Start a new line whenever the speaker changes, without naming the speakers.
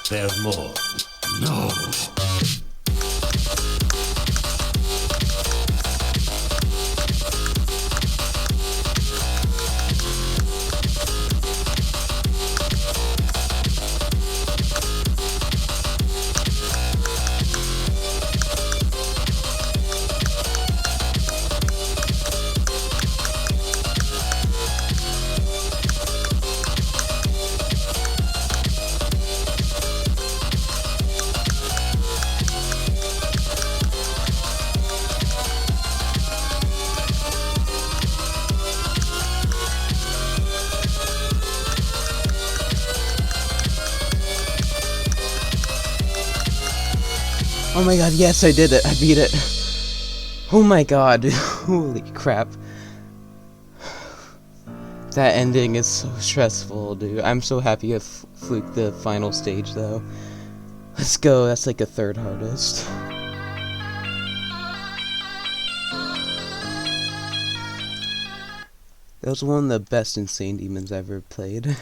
There's more. No.
Oh my god, yes, I did it. I beat it. Oh my god. Holy crap. That ending is so stressful, dude. I'm so happy I fluked the final stage, though. Let's go. That's like a third hardest. That was one of the best Insane Demons I've ever played.